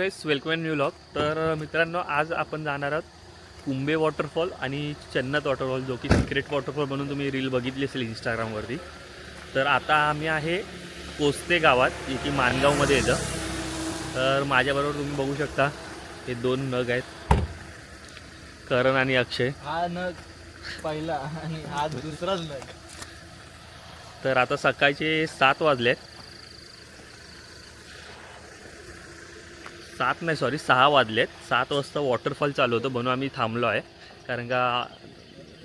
Guys, welcome in new vlog. तर मित्रांनो, आज आपण जाणार आहोत कुंभे वॉटरफॉल आणि चन्नत वॉटरफॉल, जो की सिक्रेट वॉटरफॉल म्हणून तुम्ही रील बघितली असेल इंस्टाग्रामवरती. तर आता आम्ही आहे कोस्ते गावात, जे की माणगावमध्ये येतं. तर माझ्याबरोबर तुम्ही बघू शकता हे दोन नग आहेत, करण आणि अक्षय. हा नग पहिला आणि हा दुसराच नग. तर आता सकाळचे 7 वाजलेत. 6 वाजलेत. 7 वाजता वॉटरफॉल चालू होतं म्हणून आम्ही थांबलो आहे, कारण का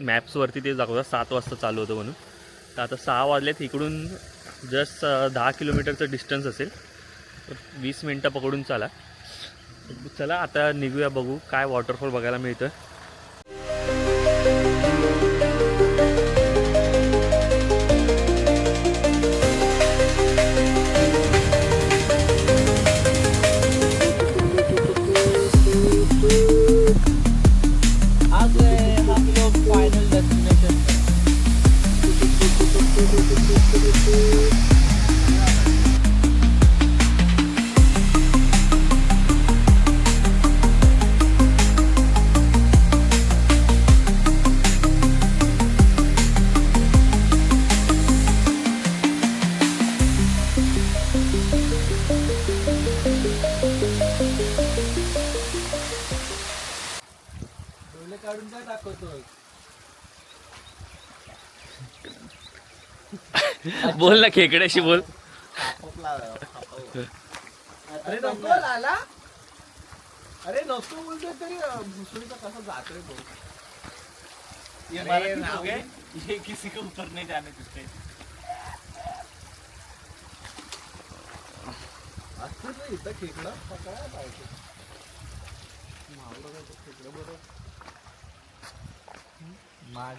मॅप्सवरती ते दाखवतं 7 वाजता चालू होतं म्हणून. तर आता 6 वाजलेत. इकडून जस्ट 10 किलोमीटरचं डिस्टन्स असेल, तर 20 मिनटं पकडून चला आता निघूया, बघू काय वॉटरफॉल बघायला मिळतं. आज हम लोग फाइनल डेस्टिनेशन डोले काढून काय दाखवतोय. बोल ना, खेकड्याशी बोल. अरे नको लाला, अरे नको बोलतोय तरी भुसुडीचा कसा जातोय बघ. ये किसी को ऊपर नहीं जाने देते. असं नाही, इथं खेकडा पकडायला पाहिजे. मावळं खेकडं बरं माग.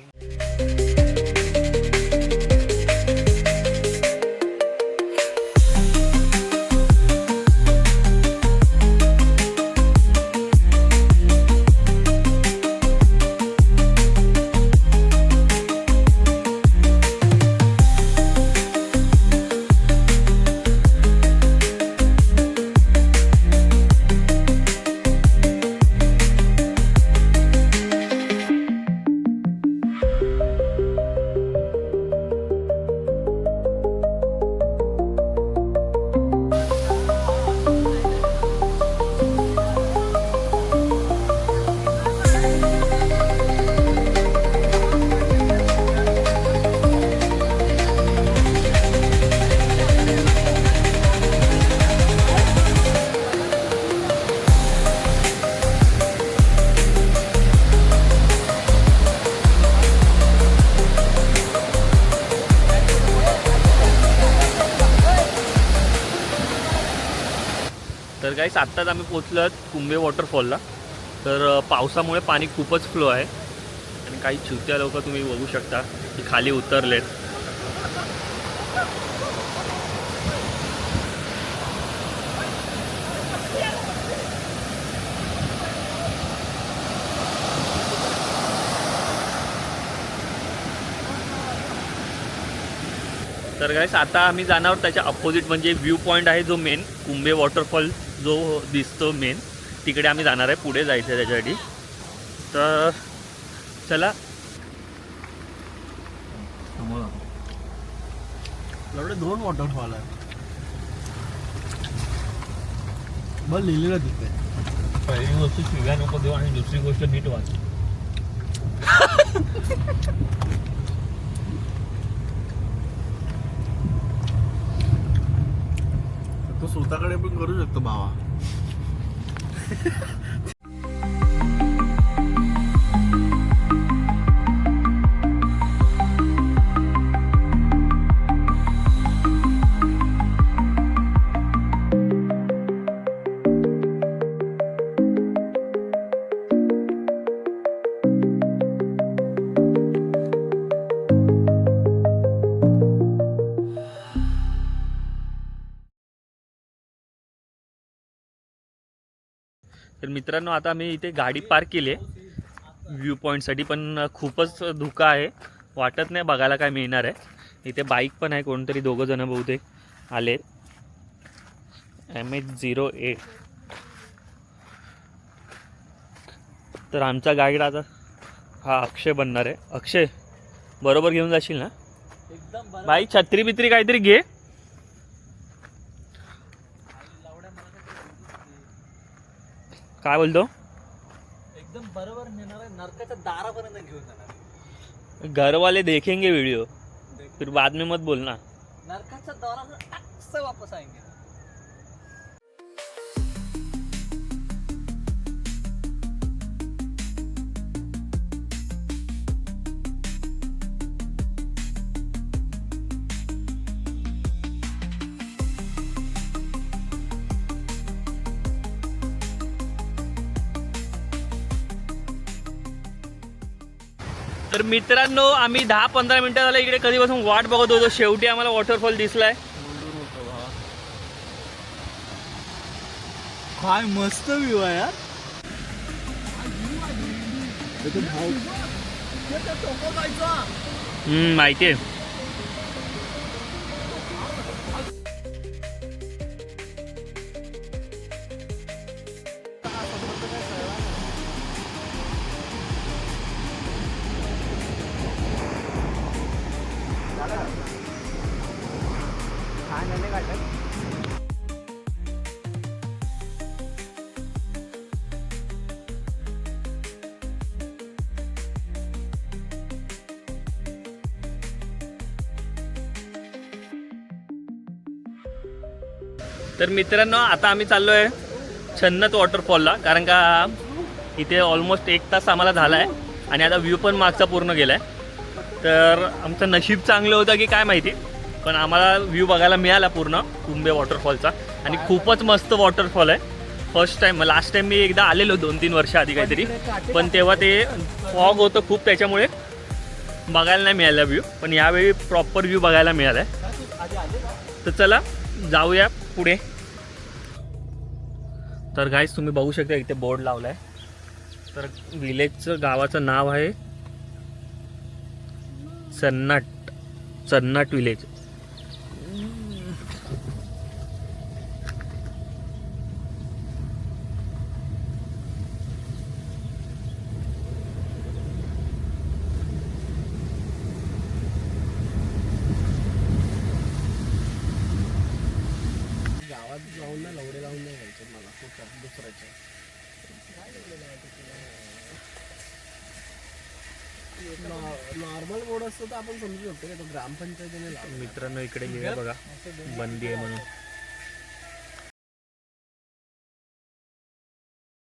तर गाईस, आत्ताच आम्ही पोचलो कुंभे वॉटरफॉलला. तर पावसामुळे पाणी खूपच फ्लो आहे आणि काही चिवत्या लोक तुम्ही बघू शकता की खाली उतरलेत. तर गाईस, आता आम्ही जाणार आहोत त्याच्या अपोजिट, म्हणजे व्ह्यू पॉईंट आहे जो मेन कुंभे वॉटरफॉल जो दिसतो मेन, तिकडे आम्ही जाणार आहे. पुढे जायचं आहे त्याच्यासाठी. तर चला. एवढे 2 वॉटरफॉल आहे. बस लिहिलेलं तिथे. पहिली गोष्ट शिव्या नको देऊ आणि दुसरी गोष्ट नीट वाच. तो स्वतःकडे पण करू शकतो भावा. तर मित्रांनो, आता आम्ही इथे गाडी पार्क केली आहे व्ह्यू पॉईंटसाठी, पण खूपच धुका आहे, वाटत नाही बघायला काय मिळणार आहे. इथे बाईक पण आहे, कोणतरी 2 जण बहुतेक आले. MH08 तर आमचा गाईड आता हा अक्षय बनणार आहे. अक्षय बरोबर घेऊन जाशील ना? एकदम बरं. भाई छत्री बित्री काहीतरी घे. काय बोलतो? एकदम बरोबर नेणार आहे, नरकाच्या दारापर्यंत घेऊन जाणार. घर वाले देखेंगे वीडियो फिर बाद में मत बोलना. नरकाच्या दारावर असं वापस आएंगे. तर मित्रांनो आम्ही 10-15 मिनिटं झालं इकडे कधीपासून वाट बघत होतो. शेवटी आम्हाला वॉटरफॉल दिसलाय. काय मस्त व्ह्यू आहे यार. माहिती आहे. तर मित्रांनो आता आम्ही चाललो आहे छन्नत वॉटरफॉलला, कारण का इथे ऑलमोस्ट 1 तास आम्हाला झाला आहे आणि आता व्ह्यू पण मागचा पूर्ण गेला आहे. तर आमचं नशीब चांगलं होतं की काय माहिती, पण आम्हाला व्ह्यू बघायला मिळाला पूर्ण कुंभे वॉटरफॉलचा. आणि खूपच मस्त वॉटरफॉल आहे. फर्स्ट टाईम, लास्ट टाईम मी एकदा आलेलो 2-3 वर्ष आधी काहीतरी, पण तेव्हा ते फॉग होतं खूप, त्याच्यामुळे बघायला नाही मिळाला व्ह्यू. पण यावेळी प्रॉपर व्ह्यू बघायला मिळाला आहे. तर चला जाऊया पुढे. तर गाईस तुम्ही बघू शकता इथे बोर्ड लावलाय. तर विलेजचं गावाचं नाव आहे चन्नाट विलेज. गावात जाऊन ना लवडे लावून नाही घ्यायचे मला खूप दुसऱ्याचे. नॉर्मल बोर्ड असतो तर आपण समजू शकतो की तो ग्रामपंचायतीने लावला. मित्रांनो इकडे लिहिलंय बघा बंदी आहे म्हणून.